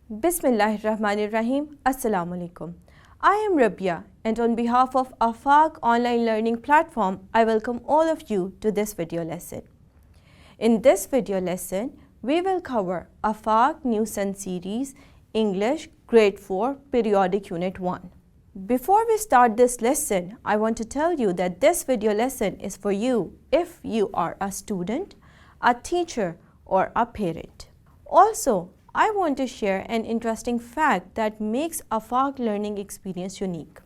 Bismillahirrahmanirrahim. Assalamu alaikum. I am Rabia, and on behalf of AFAQ online learning platform, I welcome all of you to this video lesson. In this video lesson, we will cover AFAQ New Sun series, English, Grade 4, Periodic Unit 1. Before we start this lesson, I want to tell you that this video lesson is for you if you are a student, a teacher, or a parent. Also, I want to share an interesting fact that makes AFAQ learning experience unique.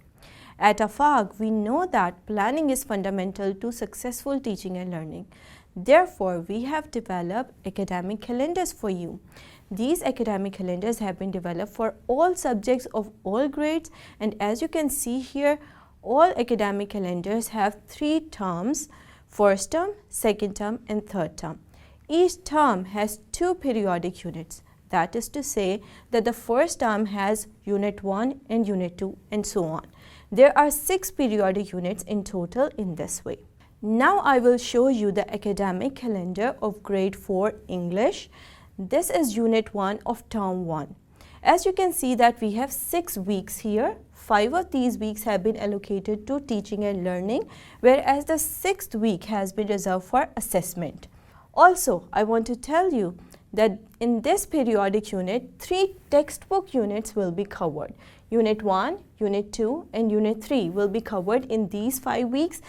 At AFAQ, we know that planning is fundamental to successful teaching and learning. Therefore, we have developed academic calendars for you. These academic calendars have been developed for all subjects of all grades, and as you can see here, all academic calendars have 3 terms: first term, second term, and third term. Each term has 2 periodic units. That is to say that the first term has Unit 1 and Unit 2 and so on. There are 6 periodic units in total in this way. Now I will show you the academic calendar of Grade 4 English. This is Unit 1 of Term 1. As you can see that we have 6 weeks here. 5 of these weeks have been allocated to teaching and learning, whereas the 6th week has been reserved for assessment. Also, I want to tell you that in this periodic unit, 3 textbook units will be covered. Unit 1, Unit 2, and Unit 3 will be covered in these 5 weeks.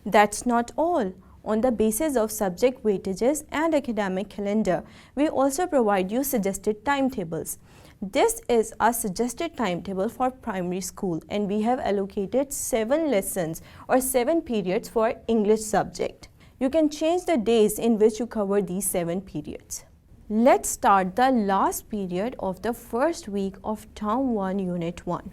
That's not all. On the basis of subject weightages and academic calendar, we also provide you suggested timetables. This is a suggested timetable for primary school, and we have allocated 7 lessons or 7 periods for English subject. You can change the days in which you cover these 7 periods. Let's start the last period of the first week of Term 1, Unit 1.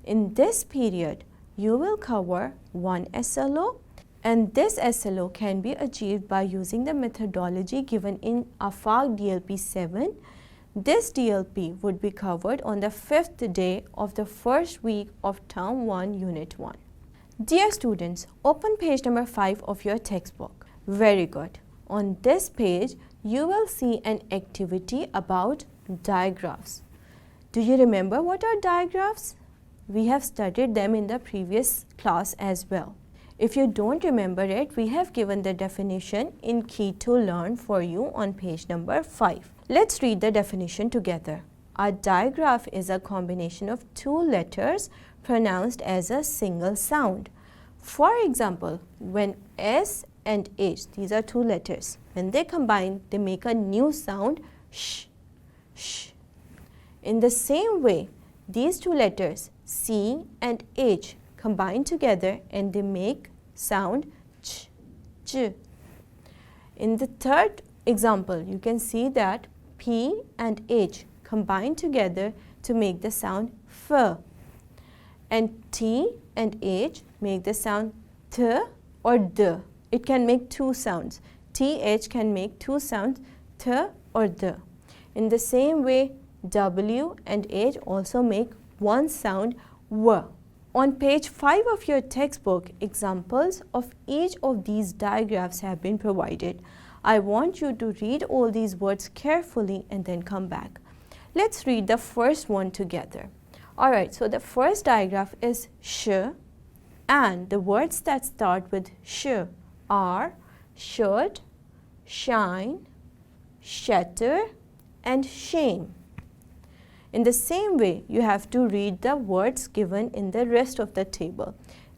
In this period, you will cover 1 SLO, and this SLO can be achieved by using the methodology given in AFAQ DLP 7. This DLP would be covered on the 5th day of the first week of Term 1, Unit 1. Dear students, open page number 5 of your textbook. Very good. On this page, you will see an activity about digraphs. Do you remember what are digraphs? We have studied them in the previous class as well. If you don't remember it, we have given the definition in Key to Learn for you on page number 5. Let's read the definition together. A digraph is a combination of 2 letters pronounced as a single sound. For example, when S and H, these are 2 letters, when they combine, they make a new sound, sh, sh. In the same way, these 2 letters, C and H, combine together and they make sound ch, ch. In the third example, you can see that P and H combine together to make the sound f, and T and H make the sound th or d. It can make 2 sounds. TH can make 2 sounds, th or the. In the same way, W and H also make 1 sound, w. On page 5 of your textbook, examples of each of these digraphs have been provided. I want you to read all these words carefully and then come back. Let's read the first one together. Alright, so the first digraph is sh, and the words that start with sh are should, shine, shatter, and shame. In the same way, you have to read the words given in the rest of the table.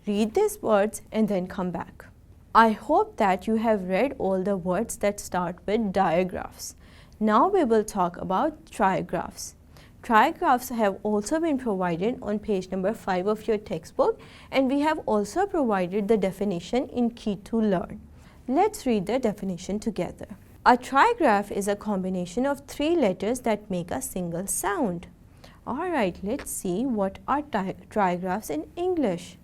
Read these words and then come back. I hope that you have read all the words that start with digraphs. Now we will talk about trigraphs. Trigraphs have also been provided on page number 5 of your textbook, and we have also provided the definition in Key to Learn. Let's read the definition together. A trigraph is a combination of 3 letters that make a single sound. Alright, let's see what are trigraphs in English.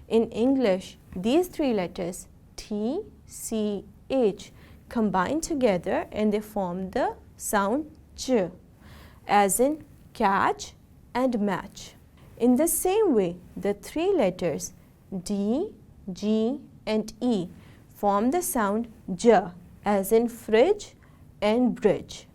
In English, these 3 letters T, C, H combine together and they form the sound ch, as in catch and match. In the same way, the 3 letters D, G, and E form the sound j, as in fridge and bridge.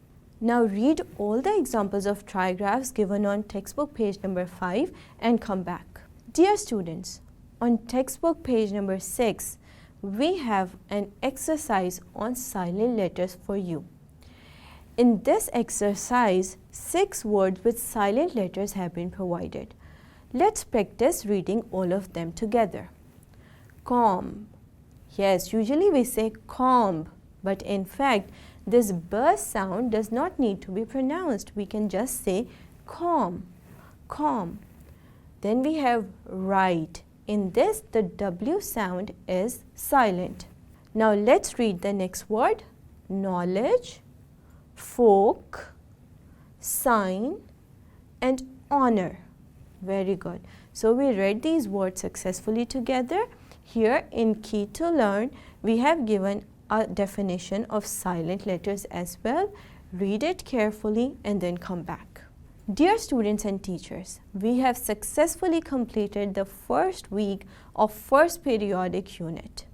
Now read all the examples of trigraphs given on textbook page number 5 and come back. Dear students, on textbook page number 6, we have an exercise on silent letters for you. In this exercise, 6 words with silent letters have been provided. Let's practice reading all of them together. Comb. Yes, usually we say comb, but in fact, this b sound does not need to be pronounced. We can just say comb, comb. Then we have write. In this, the W sound is silent. Now let's read the next word. Knowledge, folk, sign, and honor. Very good. So we read these words successfully together. Here in Key to Learn, we have given a definition of silent letters as well. Read it carefully and then come back. Dear students and teachers, we have successfully completed the first week of first periodic unit.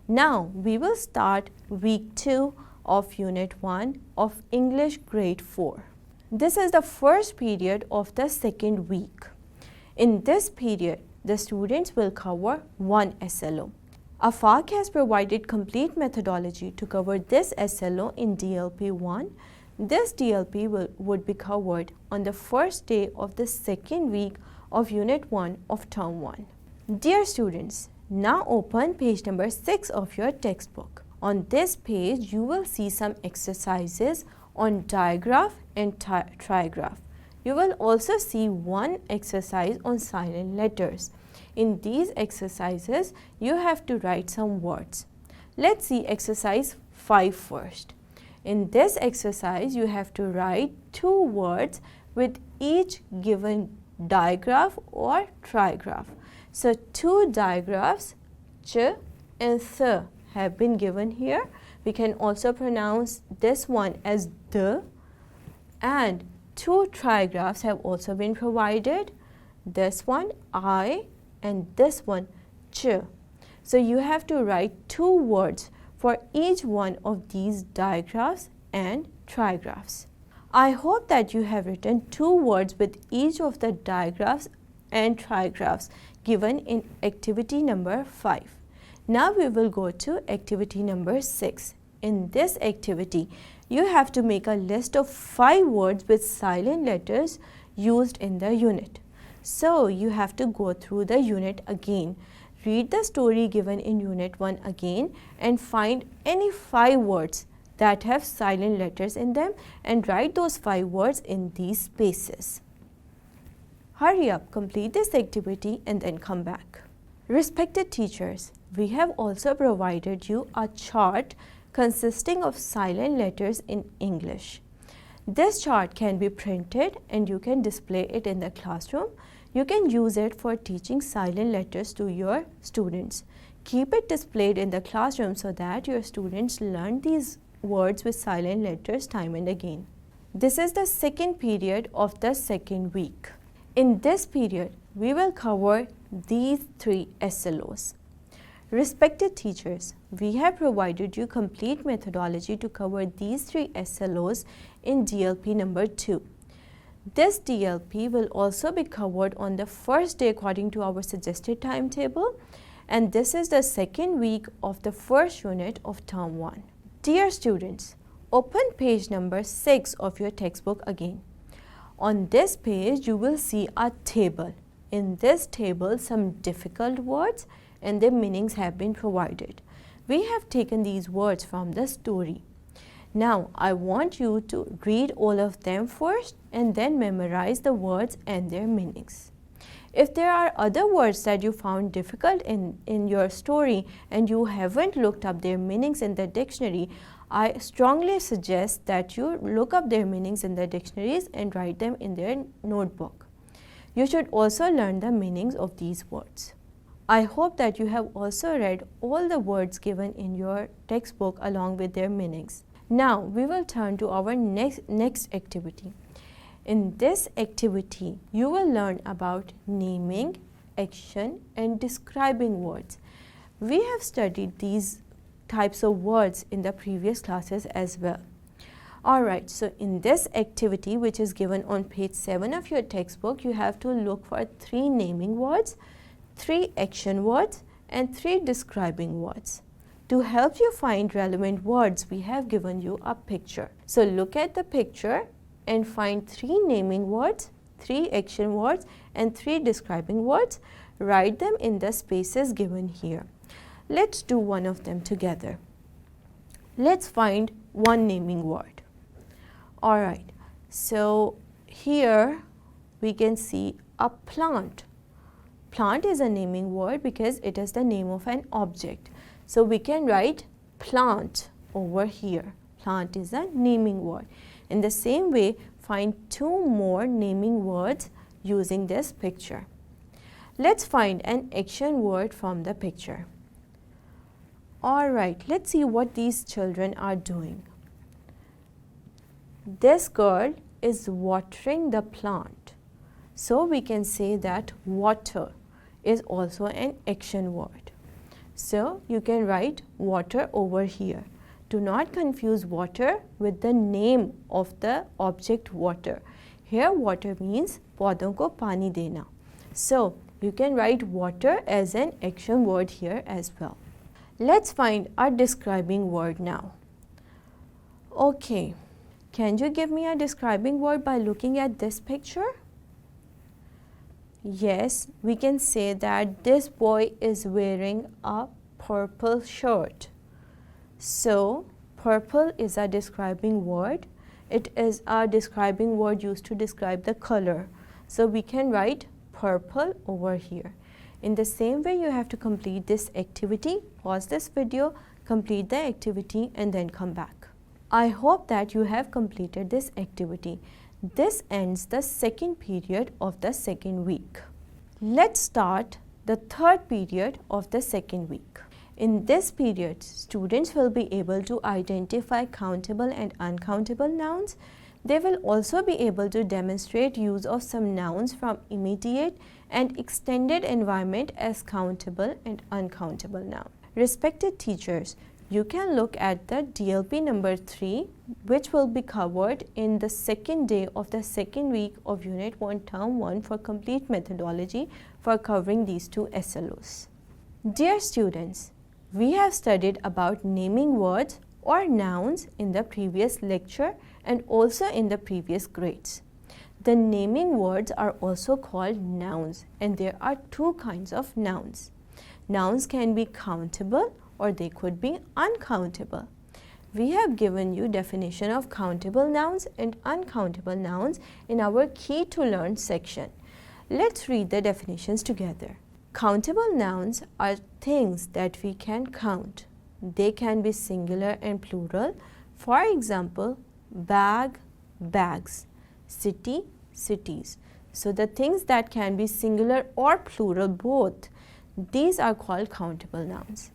Now we will start week 2 of unit 1 of English grade 4. This is the first period of the second week. In this period, the students will cover one SLO. AFAQ has provided complete methodology to cover this SLO in DLP 1. This DLP would be covered on the first day of the second week of Unit 1 of Term 1. Dear students, now open page number 6 of your textbook. On this page, you will see some exercises on digraph and trigraph. You will also see one exercise on silent letters. In these exercises, you have to write some words. Let's see exercise 5 first. In this exercise, you have to write 2 words with each given digraph or trigraph. So 2 digraphs, ch and th, have been given here. We can also pronounce this one as the, and 2 trigraphs have also been provided. This one I and this one ch. So you have to write 2 words for each one of these digraphs and trigraphs. I hope that you have written 2 words with each of the digraphs and trigraphs given in activity number 5. Now we will go to activity number 6. In this activity, you have to make a list of 5 words with silent letters used in the unit. So you have to go through the unit again. Read the story given in Unit 1 again and find any 5 words that have silent letters in them and write those 5 words in these spaces. Hurry up, complete this activity and then come back. Respected teachers, we have also provided you a chart consisting of silent letters in English. This chart can be printed and you can display it in the classroom. You can use it for teaching silent letters to your students. Keep it displayed in the classroom so that your students learn these words with silent letters time and again. This is the second period of the second week. In this period, we will cover these 3 SLOs. Respected teachers, we have provided you complete methodology to cover these 3 SLOs in DLP number 2. This DLP will also be covered on the first day according to our suggested timetable, and this is the second week of the first unit of Term 1. Dear students, open page number 6 of your textbook again. On this page, you will see a table. In this table, some difficult words and their meanings have been provided. We have taken these words from the story. Now, I want you to read all of them first and then memorize the words and their meanings. If there are other words that you found difficult in your story and you haven't looked up their meanings in the dictionary, I strongly suggest that you look up their meanings in the dictionaries and write them in their notebook. You should also learn the meanings of these words. I hope that you have also read all the words given in your textbook along with their meanings. Now, we will turn to our next activity. In this activity, you will learn about naming, action, and describing words. We have studied these types of words in the previous classes as well. Alright, so in this activity, which is given on page 7 of your textbook, you have to look for 3 naming words, 3 action words, and 3 describing words. To help you find relevant words, we have given you a picture. So look at the picture and find 3 naming words, 3 action words, and 3 describing words. Write them in the spaces given here. Let's do one of them together. Let's find one naming word. Alright, so here we can see a plant. Plant is a naming word because it is the name of an object. So we can write plant over here. Plant is a naming word. In the same way, find 2 more naming words using this picture. Let's find an action word from the picture. Alright, let's see what these children are doing. This girl is watering the plant. So we can say that water is also an action word. So you can write water over here. Do not confuse water with the name of the object water. Here water means पौधों को पानी देना. So you can write water as an action word here as well. Let's find a describing word now. Okay, can you give me a describing word by looking at this picture? Yes, we can say that this boy is wearing a purple shirt. So, purple is a describing word. It is a describing word used to describe the color. So, we can write purple over here. In the same way, you have to complete this activity. Pause this video, complete the activity, and then come back. I hope that you have completed this activity. This ends the second period of the second week. Let's start the third period of the second week. In this period, students will be able to identify countable and uncountable nouns. They will also be able to demonstrate use of some nouns from immediate and extended environment as countable and uncountable nouns. Respected teachers, you can look at the DLP number 3, which will be covered in the second day of the second week of Unit 1, Term 1 for complete methodology for covering these 2 SLOs. Dear students, we have studied about naming words or nouns in the previous lecture and also in the previous grades. The naming words are also called nouns, and there are 2 kinds of nouns. Nouns can be countable or they could be uncountable. We have given you definition of countable nouns and uncountable nouns in our key to learn section. Let's read the definitions together. Countable nouns are things that we can count. They can be singular and plural. For example, bag, bags, city, cities. So the things that can be singular or plural both, these are called countable nouns.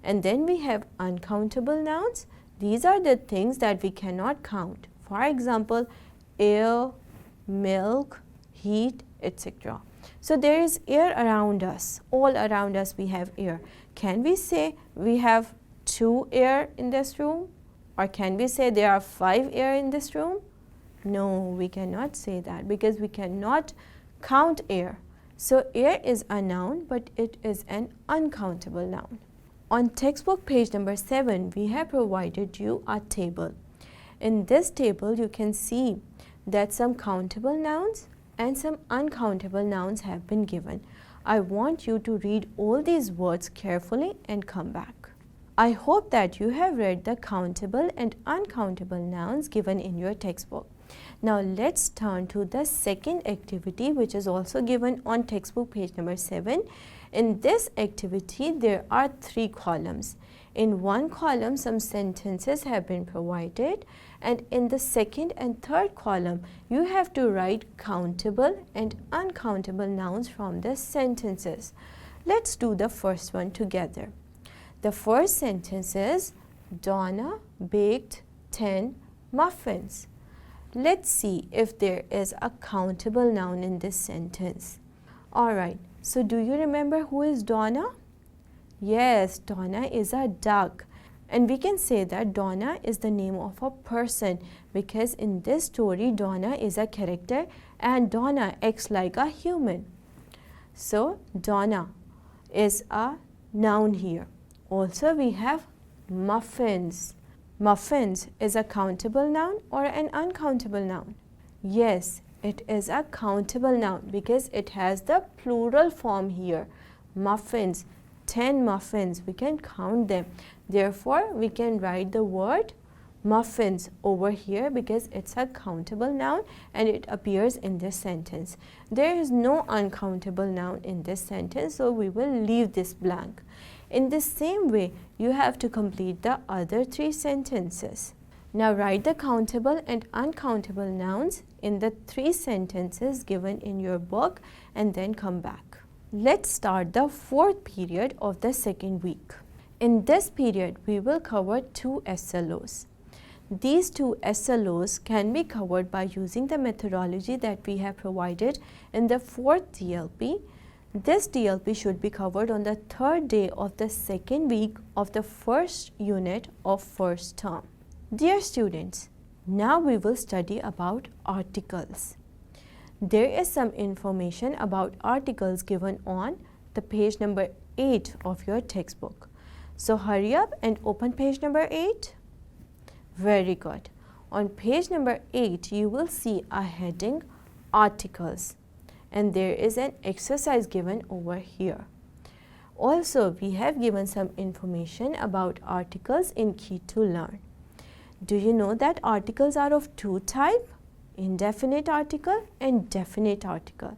And then we have uncountable nouns. These are the things that we cannot count. For example, air, milk, heat, etc. So there is air around us. All around us we have air. Can we say we have 2 air in this room? Or can we say there are 5 air in this room? No, we cannot say that because we cannot count air. So air is a noun, but it is an uncountable noun. On textbook page number 7, we have provided you a table. In this table, you can see that some countable nouns and some uncountable nouns have been given. I want you to read all these words carefully and come back. I hope that you have read the countable and uncountable nouns given in your textbook. Now let's turn to the second activity, which is also given on textbook page number 7. In this activity, there are 3 columns. In one column, some sentences have been provided, and in the second and third column, you have to write countable and uncountable nouns from the sentences. Let's do the first one together. The first sentence is, Donna baked 10 muffins. Let's see if there is a countable noun in this sentence. Alright, so do you remember who is Donna? Yes, Donna is a duck. And we can say that Donna is the name of a person because in this story Donna is a character and Donna acts like a human. So Donna is a noun here. Also we have muffins. Muffins is a countable noun or an uncountable noun? Yes, it is a countable noun because it has the plural form here. Muffins, 10 muffins, we can count them. Therefore, we can write the word muffins over here because it's a countable noun and it appears in this sentence. There is no uncountable noun in this sentence, so we will leave this blank. In the same way, you have to complete the other 3 sentences. Now write the countable and uncountable nouns in the 3 sentences given in your book and then come back. Let's start the 4th period of the second week. In this period, we will cover 2 SLOs. These 2 SLOs can be covered by using the methodology that we have provided in the 4th DLP. This DLP should be covered on the 3rd day of the second week of the first unit of first term. Dear students, now we will study about articles. There is some information about articles given on the page number 8 of your textbook. So hurry up and open page number 8. Very good. On page number 8, you will see a heading articles and there is an exercise given over here. Also, we have given some information about articles in Key to Learn. Do you know that articles are of 2 types? Indefinite article and definite article.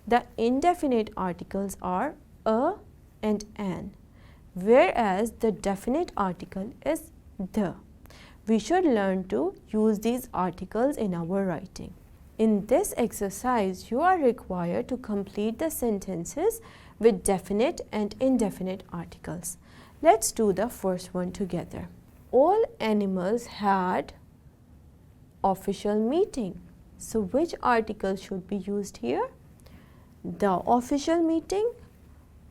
The indefinite articles are a and an, whereas the definite article is the. We should learn to use these articles in our writing. In this exercise, you are required to complete the sentences with definite and indefinite articles. Let's do the first one together. All animals had official meeting. So which article should be used here? The official meeting,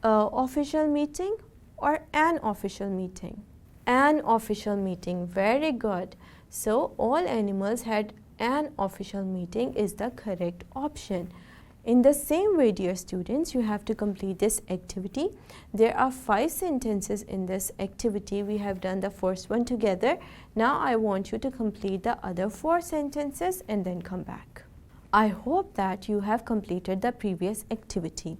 official meeting or an official meeting? An official meeting, very good. So all animals had an official meeting is the correct option. In the same way, dear students, you have to complete this activity. There are 5 sentences in this activity. We have done the first one together. Now I want you to complete the other 4 sentences and then come back. I hope that you have completed the previous activity.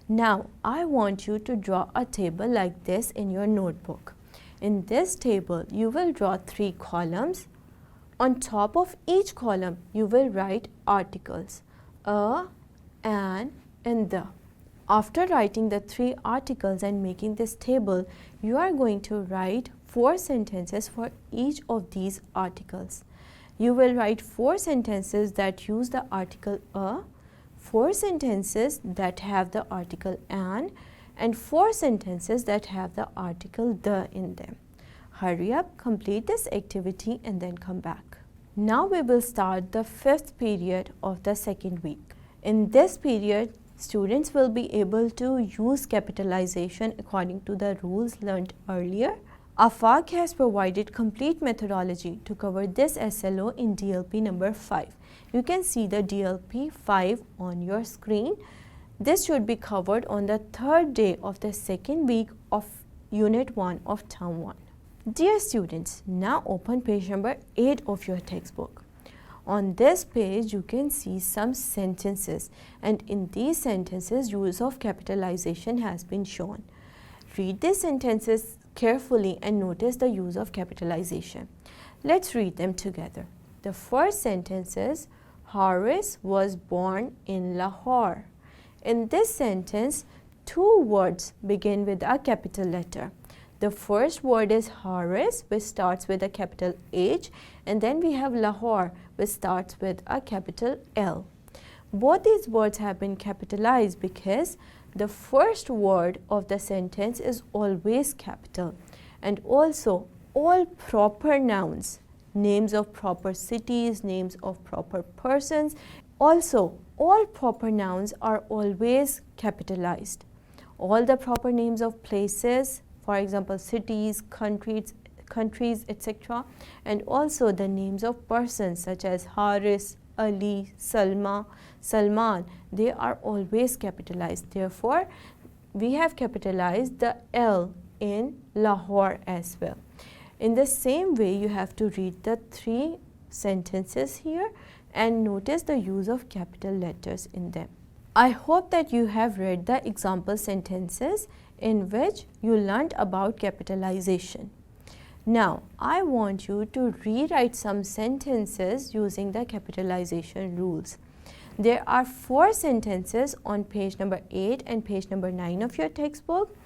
Now I want you to draw a table like this in your notebook. In this table, you will draw 3 columns. On top of each column, you will write articles. A, an, and the. After writing the 3 articles and making this table, you are going to write 4 sentences for each of these articles. You will write 4 sentences that use the article a, 4 sentences that have the article an, and 4 sentences that have the article the in them. Hurry up, complete this activity and then come back. Now we will start the 5th period of the second week. In this period, students will be able to use capitalization according to the rules learned earlier. AFAQ has provided complete methodology to cover this SLO in DLP number 5. You can see the DLP 5 on your screen. This should be covered on the 3rd day of the second week of Unit 1 of Term 1. Dear students, now open page number 8 of your textbook. On this page, you can see some sentences, and in these sentences, use of capitalization has been shown. Read these sentences carefully and notice the use of capitalization. Let's read them together. The first sentence is, Horace was born in Lahore. In this sentence, 2 words begin with a capital letter. The first word is Horace, which starts with a capital H, and then we have Lahore, which starts with a capital L. Both these words have been capitalized because the first word of the sentence is always capital, and also all proper nouns, names of proper cities, names of proper persons, also all proper nouns are always capitalized. All the proper names of places, for example, cities, countries, countries, etc. And also the names of persons such as Haris, Ali, Salma, Salman, they are always capitalized. Therefore, we have capitalized the L in Lahore as well. In the same way, you have to read the 3 sentences here and notice the use of capital letters in them. I hope that you have read the example sentences in which you learned about capitalization. Now, I want you to rewrite some sentences using the capitalization rules. There are 4 sentences on page number 8 and page number 9 of your textbook.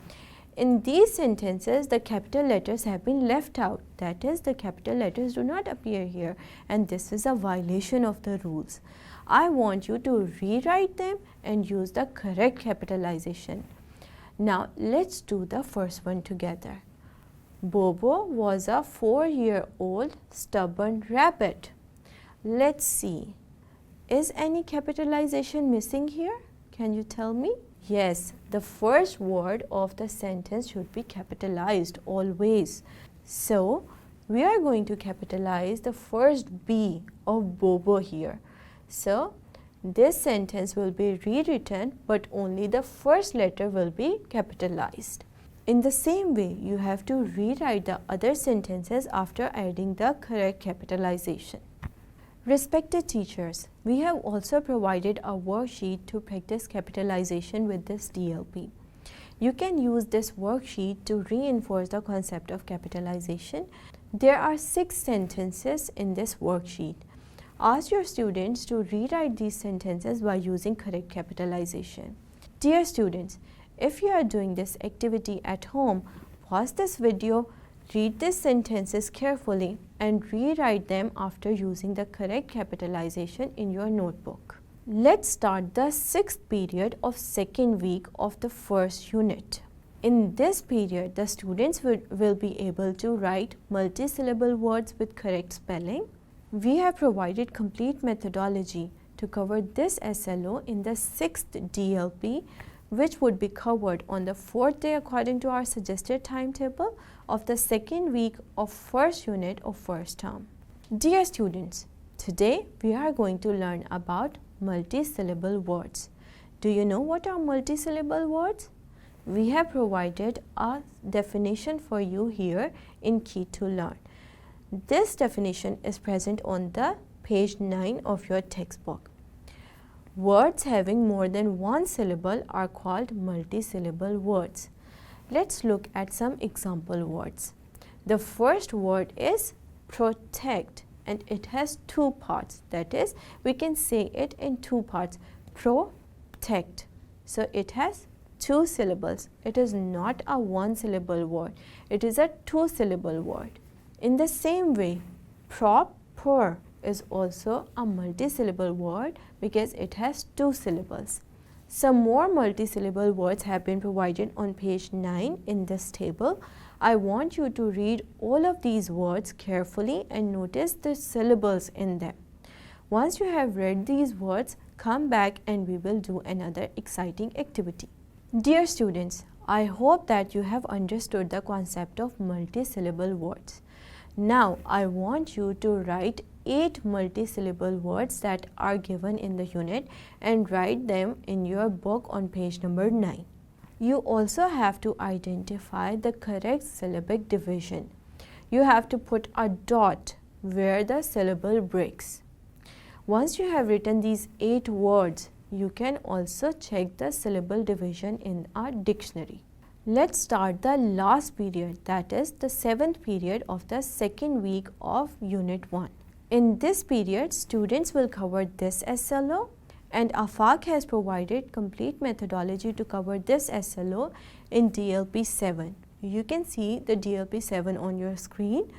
In these sentences, the capital letters have been left out. That is, the capital letters do not appear here, and this is a violation of the rules. I want you to rewrite them and use the correct capitalization. Now, let's do the first one together. Bobo was a 4-year-old stubborn rabbit. Let's see. Is any capitalization missing here? Can you tell me? Yes, the first word of the sentence should be capitalized always. So, we are going to capitalize the first B of Bobo here. So, this sentence will be rewritten, but only the first letter will be capitalized. In the same way, you have to rewrite the other sentences after adding the correct capitalization. Respected teachers, we have also provided a worksheet to practice capitalization with this DLP. You can use this worksheet to reinforce the concept of capitalization. There are 6 sentences in this worksheet. Ask your students to rewrite these sentences by using correct capitalization. Dear students, if you are doing this activity at home, pause this video, read these sentences carefully and rewrite them after using the correct capitalization in your notebook. Let's start the 6th period of 2nd week of the first unit. In this period, the students will be able to write multi-syllable words with correct spelling. We have provided complete methodology to cover this SLO in the 6th DLP, which would be covered on the 4th day according to our suggested timetable of the 2nd week of first unit of first term. Dear students, today we are going to learn about multi-syllable words. Do you know what are multi-syllable words? We have provided a definition for you here in Key to Learn. This definition is present on the page 9 of your textbook. Words having more than one syllable are called multi-syllable words. Let's look at some example words. The first word is protect, and it has 2 parts. That is, we can say it in 2 parts. Protect. So it has 2 syllables. It is not a 1-syllable word. It is a 2-syllable word. In the same way, proper is also a multi-syllable word because it has 2 syllables. Some more multi-syllable words have been provided on page 9 in this table. I want you to read all of these words carefully and notice the syllables in them. Once you have read these words, come back and we will do another exciting activity. Dear students, I hope that you have understood the concept of multi-syllable words. Now, I want you to write 8 multi-syllable words that are given in the unit and write them in your book on page number 9. You also have to identify the correct syllabic division. You have to put a dot where the syllable breaks. Once you have written these 8 words, you can also check the syllable division in a dictionary. Let's start the last period, that is the 7th period of the 2nd week of Unit 1. In this period, students will cover this SLO, and AFAQ has provided complete methodology to cover this SLO in DLP 7. You can see the DLP 7 on your screen.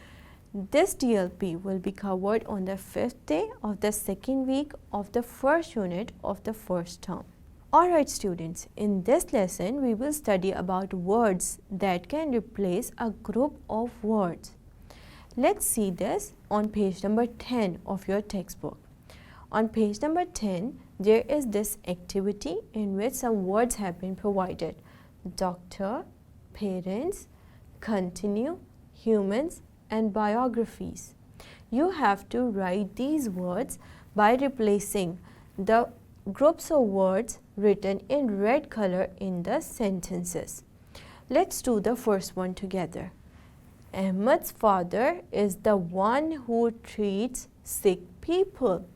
This DLP will be covered on the 5th day of the 2nd week of the first unit of the first term. Alright students, in this lesson we will study about words that can replace a group of words. Let's see this on page number 10 of your textbook. On page number 10, there is this activity in which some words have been provided. Doctor, parents, continue, humans, and biographies. You have to write these words by replacing the groups of words written in red color in the sentences. Let's do the first one together. Ahmed's father is the one who treats sick people.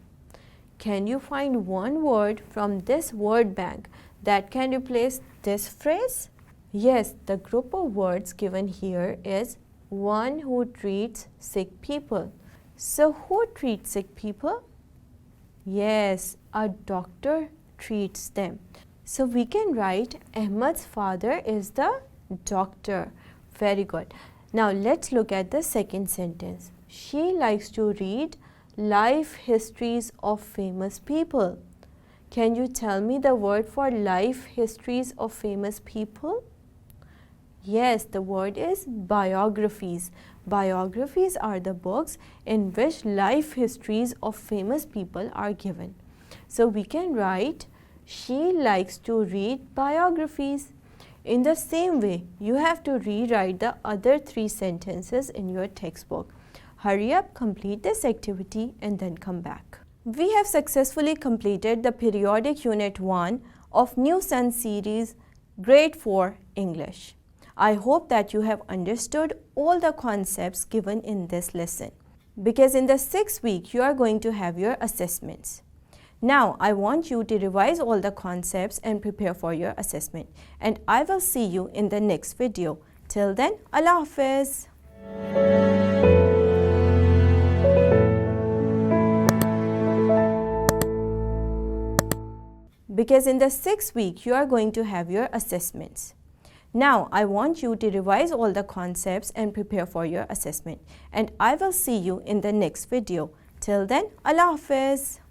Can you find one word from this word bank that can replace this phrase? Yes, the group of words given here is one who treats sick people. So who treats sick people? Yes, a doctor treats them. So we can write Ahmed's father is the doctor. Very good. Now let's look at the second sentence. She likes to read life histories of famous people. Can you tell me the word for life histories of famous people? Yes, the word is biographies. Biographies are the books in which life histories of famous people are given. So we can write, she likes to read biographies. In the same way, you have to rewrite the other 3 sentences in your textbook. Hurry up, complete this activity and then come back. We have successfully completed the periodic unit 1 of New Sun series, grade 4 English. I hope that you have understood all the concepts given in this lesson, because in the 6th week you are going to have your assessments. Now I want you to revise all the concepts and prepare for your assessment, and I will see you in the next video. Till then, Allah Hafiz. Because in the 6th week you are going to have your assessments. Now I want you to revise all the concepts and prepare for your assessment, and I will see you in the next video. Till then, Allah Hafiz.